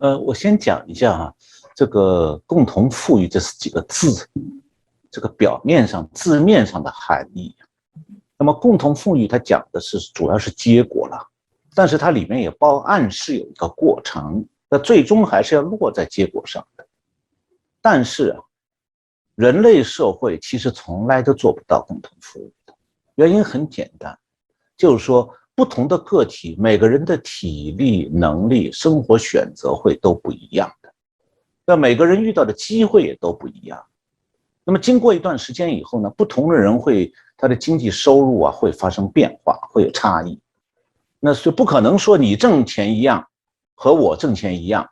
我先讲一下这个共同富裕这几个字，这个表面上字面上的含义。那么共同富裕它讲的是主要是结果了，但是它里面也暗示有一个过程，那最终还是要落在结果上的。但是人类社会其实从来都做不到共同富裕的，原因很简单，就是说不同的个体，每个人的体力、能力、生活选择会都不一样的，那每个人遇到的机会也都不一样。那么经过一段时间以后呢，不同的人他的经济收入会发生变化，会有差异。那是不可能说你挣钱一样和我挣钱一样，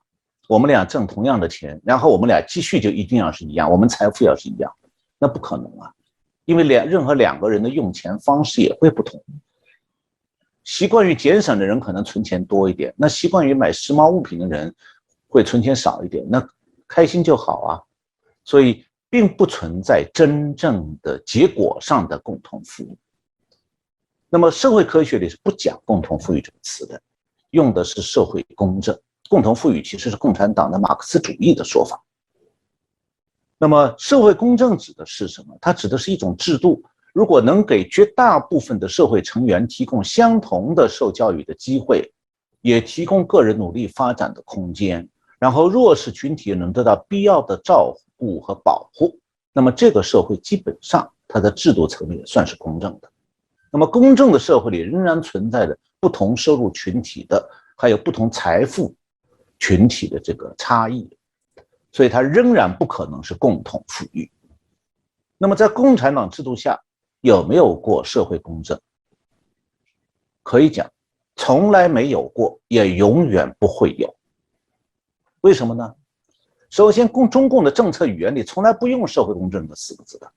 我们俩挣同样的钱，然后我们俩积蓄就一定要是一样，我们财富要是一样，那不可能啊，因为任何两个人的用钱方式也会不同。习惯于节省的人可能存钱多一点，那习惯于买时髦物品的人会存钱少一点，那开心就好啊。所以并不存在真正的结果上的共同富裕。那么社会科学里是不讲共同富裕这个词的，用的是社会公正。共同富裕其实是共产党的马克思主义的说法。那么社会公正指的是什么？它指的是一种制度，如果能给绝大部分的社会成员提供相同的受教育的机会，也提供个人努力发展的空间，然后弱势群体能得到必要的照顾和保护，那么这个社会基本上它的制度层面算是公正的。那么公正的社会里仍然存在着不同收入群体的，还有不同财富群体的这个差异，所以它仍然不可能是共同富裕。那么在共产党制度下有没有过社会公正？可以讲从来没有过，也永远不会有。为什么呢？首先中共的政策语言里从来不用社会公正这4个字的，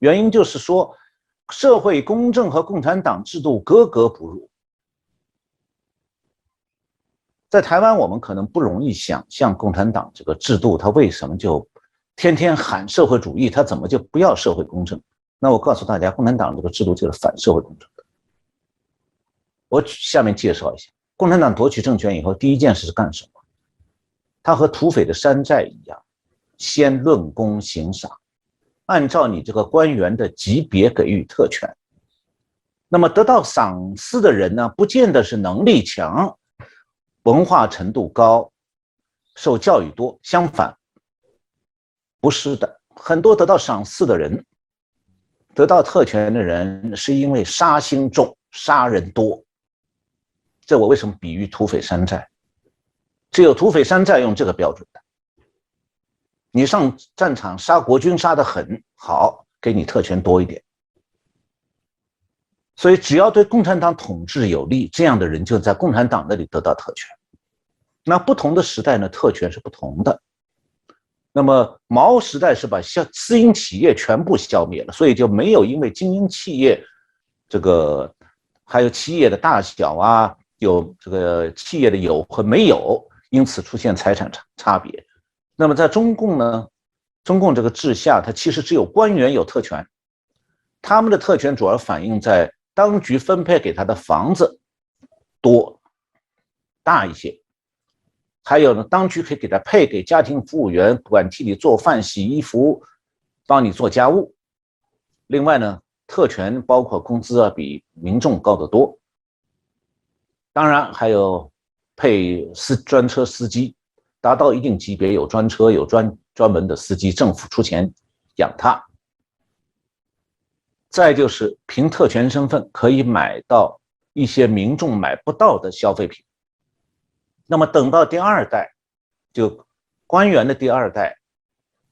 原因就是说社会公正和共产党制度格格不入。在台湾我们可能不容易想象共产党这个制度它为什么就天天喊社会主义，它怎么就不要社会公正？那我告诉大家，共产党这个制度就是反社会公正的。我下面介绍一下，共产党夺取政权以后第一件事是干什么？他和土匪的山寨一样，先论功行赏，按照你这个官员的级别给予特权。那么得到赏识的人呢，不见得是能力强、文化程度高、受教育多，相反，不是的，很多得到赏识的人、得到特权的人，是因为杀心重、杀人多。这我为什么比喻土匪山寨？只有土匪山寨用这个标准的。你上战场杀国军杀得很好，给你特权多一点。所以只要对共产党统治有利，这样的人就在共产党那里得到特权。那不同的时代呢，特权是不同的。那么毛时代是把私营企业全部消灭了，所以就没有因为经营企业这个还有企业的大小有这个企业的有和没有，因此出现财产差别。那么在中共呢，中共这个治下，它其实只有官员有特权，他们的特权主要反映在当局分配给他的房子大一些，还有呢，当局可以给他配给家庭服务员，管替你做饭、洗衣服，帮你做家务。另外呢，特权包括工资比民众高得多。当然还有配专车司机，达到一定级别有专车，有专门的司机，政府出钱养他。再就是凭特权身份可以买到一些民众买不到的消费品。那么等到第2代，就官员的第2代，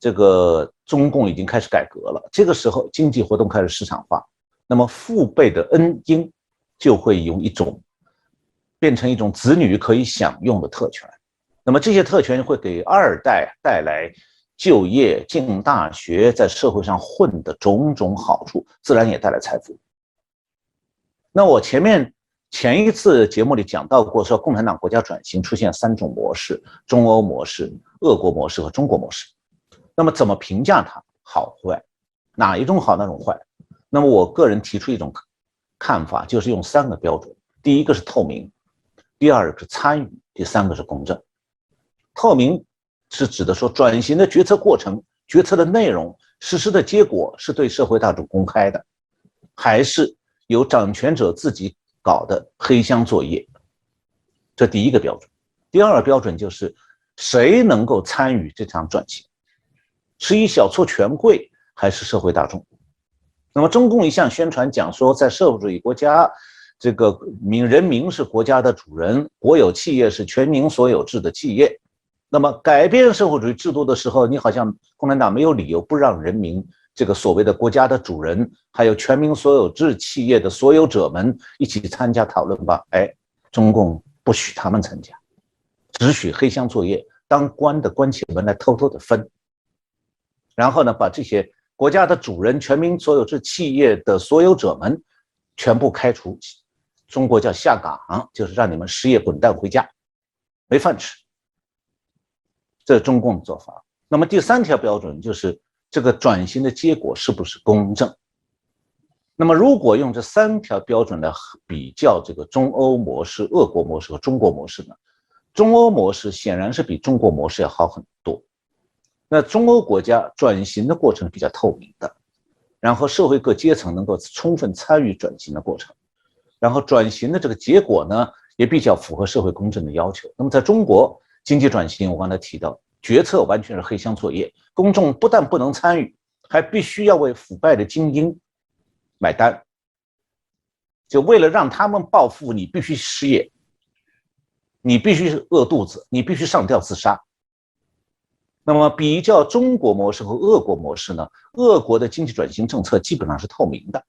这个中共已经开始改革了，这个时候经济活动开始市场化，那么父辈的恩荫就会变成一种子女可以享用的特权。那么这些特权会给2代带来就业、进大学，在社会上混的种种好处，自然也带来财富。那我前一次节目里讲到过，说共产党国家转型出现3种模式：中欧模式、俄国模式和中国模式。那么怎么评价它好坏？哪一种好，哪种坏？那么我个人提出一种看法，就是用3个标准：第一个是透明，第2个是参与，第3个是公正。透明是指的说转型的决策过程、决策的内容、实施的结果是对社会大众公开的，还是由掌权者自己搞的黑箱作业？这第一个标准。第二个标准就是谁能够参与这场转型，是以小撮权贵还是社会大众？那么中共一向宣传讲说，在社会主义国家，这个人民是国家的主人，国有企业是全民所有制的企业。那么改变社会主义制度的时候，你好像共产党没有理由不让人民这个所谓的国家的主人，还有全民所有制企业的所有者们一起参加讨论吧？中共不许他们参加，只许黑箱作业，当官的关起门来偷偷的分，然后呢，把这些国家的主人、全民所有制企业的所有者们全部开除，中国叫下岗，就是让你们失业滚蛋回家，没饭吃。这是中共的做法。那么第三条标准就是这个转型的结果是不是公正？那么如果用这三条标准来比较这个中欧模式、俄国模式和中国模式呢？中欧模式显然是比中国模式要好很多。那中欧国家转型的过程比较透明的，然后社会各阶层能够充分参与转型的过程，然后转型的这个结果呢，也比较符合社会公正的要求。那么在中国经济转型，我刚才提到，决策完全是黑箱作业，公众不但不能参与，还必须要为腐败的精英买单。就为了让他们暴富，你必须失业，你必须饿肚子，你必须上吊自杀。那么比较中国模式和俄国模式呢？俄国的经济转型政策基本上是透明的，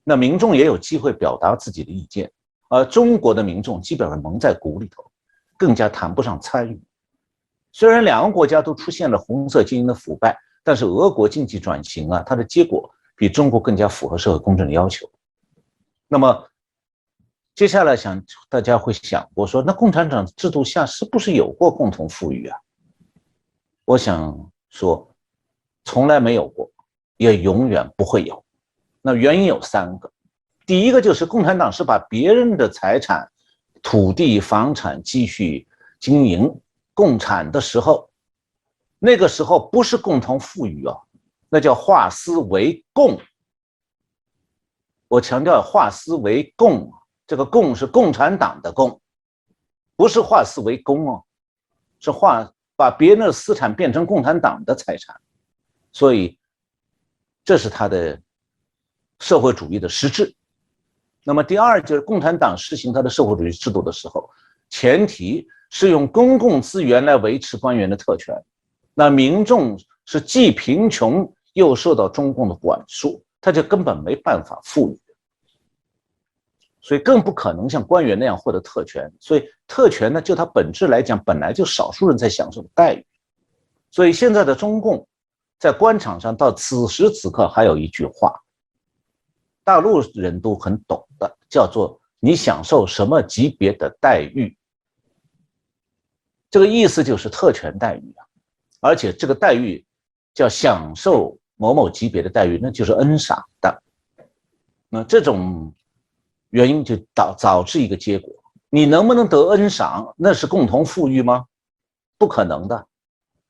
那民众也有机会表达自己的意见，而中国的民众基本上蒙在鼓里头，更加谈不上参与。虽然两个国家都出现了红色精英的腐败，但是俄国经济转型它的结果比中国更加符合社会公正的要求。那么接下来大家会想过说，那共产党制度下是不是有过共同富裕啊？我想说，从来没有过，也永远不会有。那原因有三个。第一个就是共产党是把别人的财产、土地、房产继续经营共产的时候，那个时候不是共同富裕那叫化私为共。我强调化私为共，这个共是共产党的共，不是化私为公是把别人的私产变成共产党的财产，所以这是他的社会主义的实质。那么第二就是共产党实行他的社会主义制度的时候，前提是用公共资源来维持官员的特权，那民众是既贫穷又受到中共的管束，他就根本没办法富裕，所以更不可能像官员那样获得特权。所以特权呢，就它本质来讲，本来就少数人才享受的待遇。所以现在的中共在官场上到此时此刻还有一句话，大陆人都很懂的，叫做你享受什么级别的待遇，这个意思就是特权待遇而且这个待遇叫享受某某级别的待遇，那就是恩赏的。那这种原因就导致一个结果，你能不能得恩赏，那是共同富裕吗？不可能的，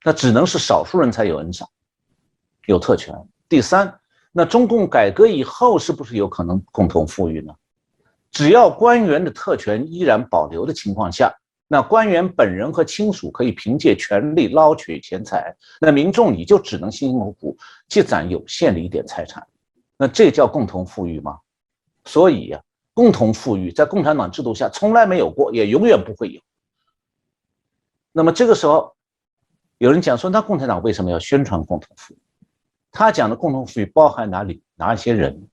那只能是少数人才有恩赏，有特权。第三，那中共改革以后是不是有可能共同富裕呢？只要官员的特权依然保留的情况下，那官员本人和亲属可以凭借权力捞取钱财，那民众你就只能辛辛苦苦积攒有限的一点财产，那这叫共同富裕吗？所以共同富裕在共产党制度下从来没有过，也永远不会有。那么这个时候有人讲说，那共产党为什么要宣传共同富裕？他讲的共同富裕包含哪些人？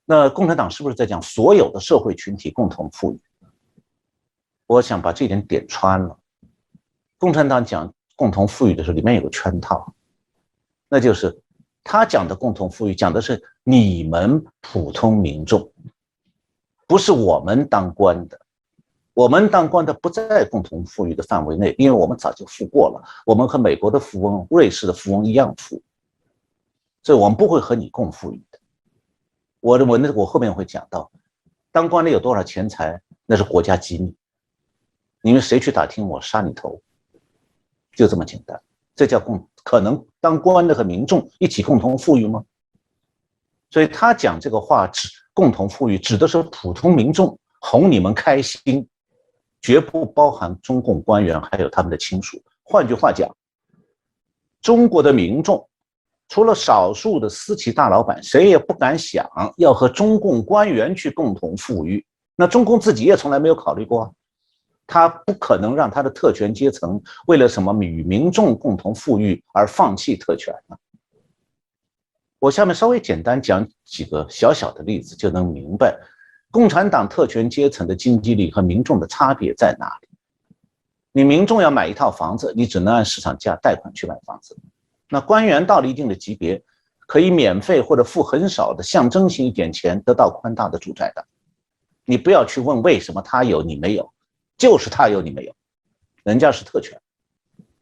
那共产党是不是在讲所有的社会群体共同富裕？我想把这点点穿了。共产党讲共同富裕的时候，里面有个圈套，那就是他讲的共同富裕讲的是你们普通民众，不是我们当官的。我们当官的不在共同富裕的范围内，因为我们早就富过了，我们和美国的富翁、瑞士的富翁一样富，所以我们不会和你共富裕的。我后面会讲到，当官的有多少钱财，那是国家机密。因为谁去打听我杀你头，就这么简单。这叫可能当官的和民众一起共同富裕吗？所以他讲这个话共同富裕指的是普通民众，哄你们开心，绝不包含中共官员还有他们的亲属。换句话讲，中国的民众除了少数的私企大老板，谁也不敢想要和中共官员去共同富裕。那中共自己也从来没有考虑过，他不可能让他的特权阶层为了什么与民众共同富裕而放弃特权呢？我下面稍微简单讲几个小小的例子，就能明白共产党特权阶层的经济力和民众的差别在哪里。你民众要买一套房子，你只能按市场价贷款去买房子。那官员到了一定的级别，可以免费或者付很少的象征性一点钱得到宽大的住宅的。你不要去问为什么他有你没有，就是他有你没有，人家是特权。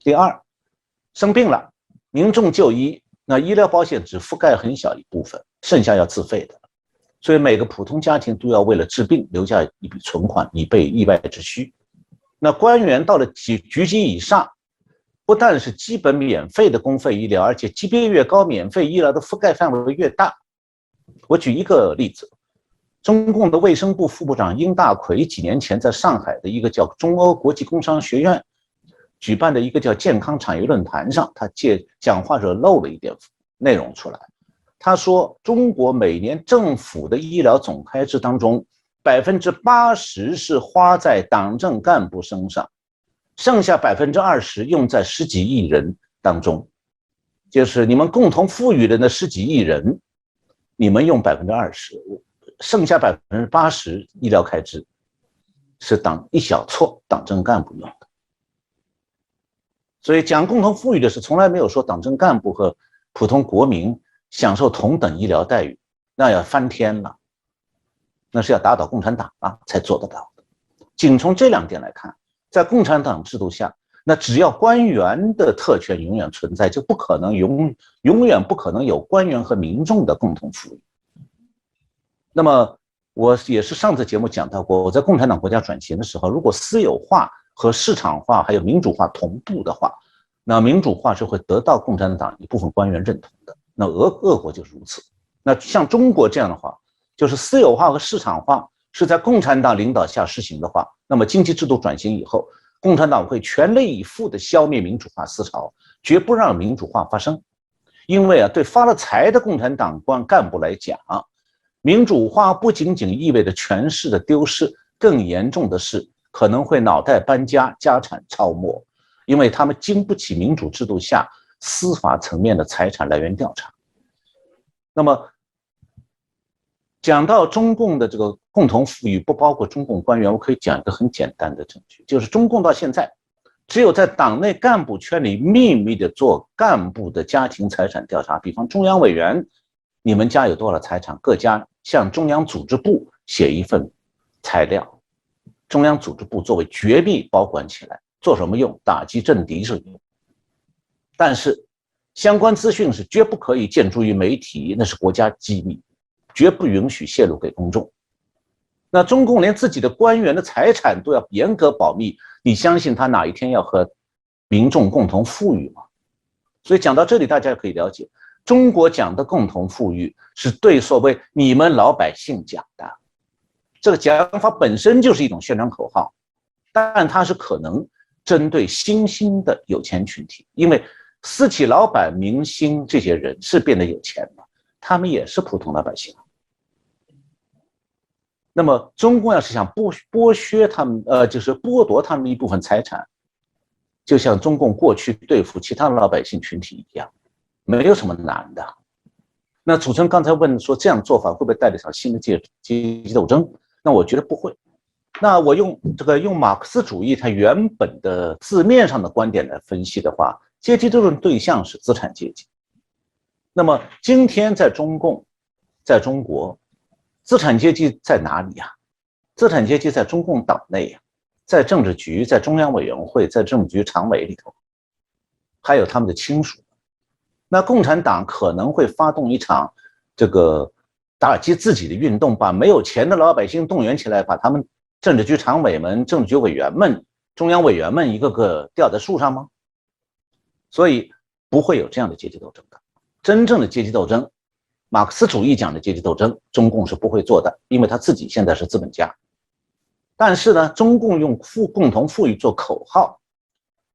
第二，生病了，民众就医，那医疗保险只覆盖很小一部分，剩下要自费的。所以每个普通家庭都要为了治病留下一笔存款，以备意外之需。那官员到了局级以上，不但是基本免费的公费医疗，而且级别越高，免费医疗的覆盖范围越大。我举一个例子，中共的卫生部副部长殷大奎几年前在上海的一个叫中欧国际工商学院举办的一个叫健康产业论坛上，他讲话时漏了一点内容出来。他说，中国每年政府的医疗总开支当中，80%是花在党政干部身上，剩下20%用在10几亿人当中，就是你们共同富裕的那10几亿人，你们用20%，剩下80%医疗开支是一小撮党政干部用的。所以讲共同富裕的是从来没有说党政干部和普通国民享受同等医疗待遇，那要翻天了，那是要打倒共产党才做得到的。仅从这2点来看，在共产党制度下，那只要官员的特权永远存在，就不可能永远不可能有官员和民众的共同富裕。那么我也是上次节目讲到过，我在共产党国家转型的时候，如果私有化和市场化还有民主化同步的话，那民主化是会得到共产党一部分官员认同的。那俄国就是如此。那像中国这样的话，就是私有化和市场化是在共产党领导下实行的话，那么经济制度转型以后，共产党会全力以赴地消灭民主化思潮，绝不让民主化发生。因为对发了财的共产党干部来讲，民主化不仅仅意味着权势的丢失，更严重的是可能会脑袋搬家，家产超没，因为他们经不起民主制度下司法层面的财产来源调查。那么讲到中共的这个共同富裕不包括中共官员，我可以讲一个很简单的证据，就是中共到现在只有在党内干部圈里秘密的做干部的家庭财产调查，比方中央委员，你们家有多少财产，各家向中央组织部写一份材料，中央组织部作为绝密保管起来，做什么用？打击政敌是用。但是相关资讯是绝不可以见诸于媒体，那是国家机密，绝不允许泄露给公众。那中共连自己的官员的财产都要严格保密，你相信他哪一天要和民众共同富裕吗？所以讲到这里，大家可以了解，中国讲的共同富裕是对所谓你们老百姓讲的，这个讲法本身就是一种宣传口号，但它是可能针对新兴的有钱群体，因为私企老板、明星这些人是变得有钱了，他们也是普通老百姓。那么中共要是想剥削他们，就是剥夺他们一部分财产，就像中共过去对付其他老百姓群体一样，没有什么难的。那主持人刚才问说，这样做法会不会带来一场新的阶级斗争？那我觉得不会。那我用马克思主义它原本的字面上的观点来分析的话，阶级斗争对象是资产阶级。那么今天在中共，在中国，资产阶级在哪里呀？资产阶级在中共党内呀，在政治局、在中央委员会、在政治局常委里头，还有他们的亲属。那共产党可能会发动一场这个打击自己的运动，把没有钱的老百姓动员起来，把他们政治局常委们、政治局委员们中央委员们一个个吊在树上吗？所以不会有这样的阶级斗争的。真正的阶级斗争，马克思主义讲的阶级斗争，中共是不会做的，因为他自己现在是资本家。但是呢，中共用共同富裕做口号，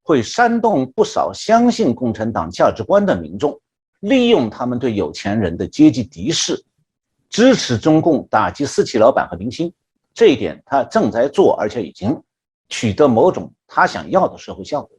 会煽动不少相信共产党价值观的民众，利用他们对有钱人的阶级敌视，支持中共打击私企老板和明星。这一点他正在做，而且已经取得某种他想要的社会效果。